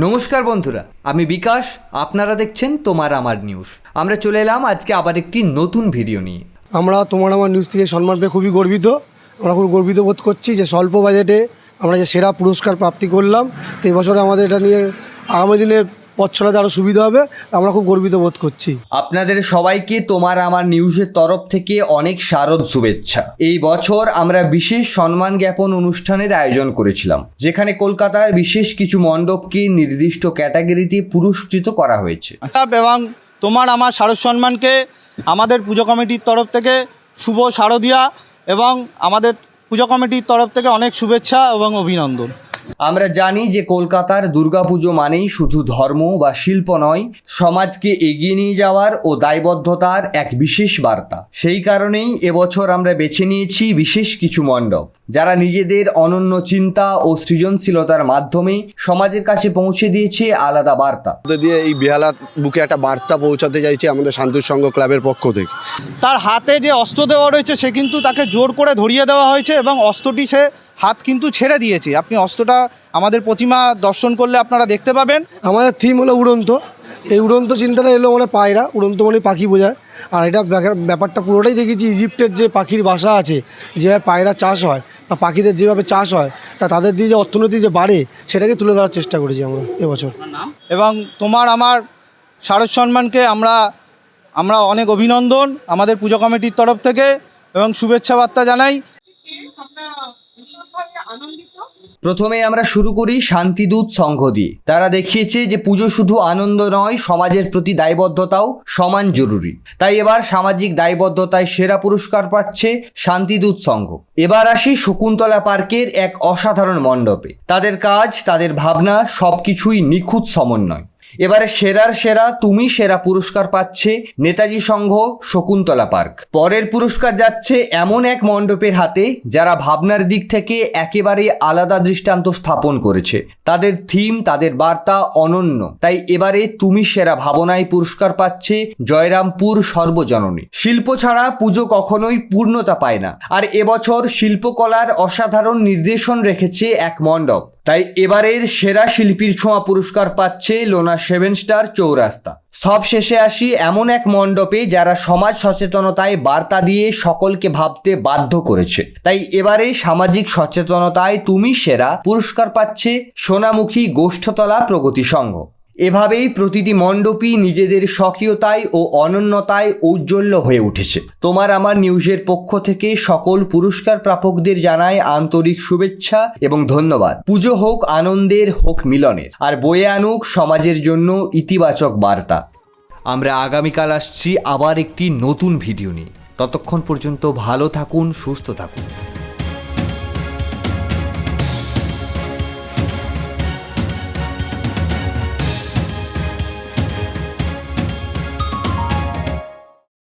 নমস্কার বন্ধুরা, আমি বিকাশ। আপনারা দেখছেন তোমার আমার নিউজ। আমরা চলে এলাম আজকে আবার একটি নতুন ভিডিও নিয়ে। আমরা তোমার আমার নিউজ থেকে সম্মান পেয়ে খুবই গর্বিত। আমরা খুব গর্বিত বোধ করছি যে স্বল্প বাজেটে আমরা যে সেরা পুরস্কার প্রাপ্তি করলাম, তো এই বছরে আমাদের এটা নিয়ে আগামী দিনে পথ চলাতে আরও সুবিধা হবে। আমরা খুব গর্বিত বোধ করছি। আপনাদের সবাইকে তোমার আমার নিউজের তরফ থেকে অনেক শারদ শুভেচ্ছা। এই বছর আমরা বিশেষ সম্মান জ্ঞাপন অনুষ্ঠানের আয়োজন করেছিলাম, যেখানে কলকাতার বিশেষ কিছু মণ্ডপকে নির্দিষ্ট ক্যাটাগরিতে পুরস্কৃত করা হয়েছে। এবং তোমার আমার শারদ সম্মানকে আমাদের পুজো কমিটির তরফ থেকে শুভ শারদিয়া এবং আমাদের পুজো কমিটির তরফ থেকে অনেক শুভেচ্ছা এবং অভিনন্দন। আমরা জানি যে কলকাতার দুর্গাপুজো মানেই শুধু ধর্ম বা শিল্প নয়, সমাজকে এগিয়ে নিয়ে যাওয়ার ও দায়বদ্ধতার এক বিশেষ বার্তা। সেই কারণেই এবছর আমরা বেছে নিয়েছি বিশেষ কিছু মণ্ডপ, যারা নিজেদের অনন্য চিন্তা ও সৃজনশীলতার মাধ্যমে সমাজের কাছে পৌঁছে দিয়েছে আলাদা বার্তা। দিয়ে এই বেহালা বুকে একটা বার্তা পৌঁছাতে চাইছে আমাদের শান্তির সংঘ ক্লাবের পক্ষ থেকে। তার হাতে যে অস্ত্র দেওয়া রয়েছে সে কিন্তু তাকে জোর করে ধরিয়ে দেওয়া হয়েছে এবং অস্ত্রটি সে হাত কিন্তু ছেড়ে দিয়েছে। আপনি অস্ত্রটা আমাদের প্রতিমা দর্শন করলে আপনারা দেখতে পাবেন। আমাদের থিম হলো উড়ন্ত। এই উড়ন্ত চিন্তাটা এলো মানে পায়রা, উড়ন্ত মানে পাখি বোঝায়। আর এটা ব্যাপারটা পুরোটাই দেখেছি ইজিপ্টের যে পাখির বাসা আছে, যেভাবে পায়রা চাষ হয় বা পাখিদের যেভাবে চাষ হয়, তাদের দিয়ে যে অর্থনীতি যে বাড়ে সেটাকে তুলে ধরার চেষ্টা করেছি আমরা এবছর। এবং তোমার আমার শারদ সম্মানকে আমরা অনেক অভিনন্দন আমাদের পুজো কমিটির তরফ থেকে এবং শুভেচ্ছা বার্তা জানাই। প্রথমে আমরা শুরু করি শান্তিদূত সংঘ দিয়ে। তারা দেখিয়েছে যে পুজো শুধু আনন্দ নয়, সমাজের প্রতি দায়বদ্ধতাও সমান জরুরি। তাই এবার সামাজিক দায়বদ্ধতায় সেরা পুরস্কার পাচ্ছে শান্তিদূত সংঘ। এবার আসি শকুন্তলা পার্কের এক অসাধারণ মণ্ডপে। তাদের কাজ, তাদের ভাবনা সবকিছুই নিখুঁত সমন্বয়। এবারে সেরার সেরা তুমি সেরা পুরস্কার পাচ্ছে নেতাজি সংঘ শকুন্তলা পার্ক। পরের পুরস্কার যাচ্ছে এমন এক মণ্ডপের হাতে যারা ভাবনার দিক থেকে একেবারে আলাদা দৃষ্টান্ত স্থাপন করেছে। তাদের থিম, তাদের বার্তা অনন্য। তাই এবারে তুমি সেরা ভাবনায় পুরস্কার পাচ্ছে জয়রামপুর সর্বজননী। শিল্প ছাড়া পুজো কখনোই পূর্ণতা পায় না, আর এবছর শিল্পকলার অসাধারণ নির্দেশন রেখেছে এক মণ্ডপ। তাই এবারের সেরা শিল্পীর ছোঁয়া পুরস্কার পাচ্ছে লোনা 7 স্টার চৌরাস্তা। সব শেষে আসি এমন এক মণ্ডপে যারা সমাজ সচেতনতায় বার্তা দিয়ে সকলকে ভাবতে বাধ্য করেছে। তাই এবারে সামাজিক সচেতনতায় তুমি সেরা পুরস্কার পাচ্ছে সোনামুখী গোষ্ঠতলা প্রগতি সংঘ। এভাবেই প্রতিটি মণ্ডপই নিজেদের স্বকীয়তায় ও অনন্যতায় ঔজ্জ্বল্য হয়ে উঠেছে। তোমার আমার নিউজের পক্ষ থেকে সকল পুরস্কার প্রাপকদের জানায় আন্তরিক শুভেচ্ছা এবং ধন্যবাদ। পুজো হোক আনন্দের, হোক মিলনের, আর বয়ে আনুক সমাজের জন্য ইতিবাচক বার্তা। আমরা আগামীকাল আসছি আবার একটি নতুন ভিডিও নিয়ে। ততক্ষণ পর্যন্ত ভালো থাকুন, সুস্থ থাকুন।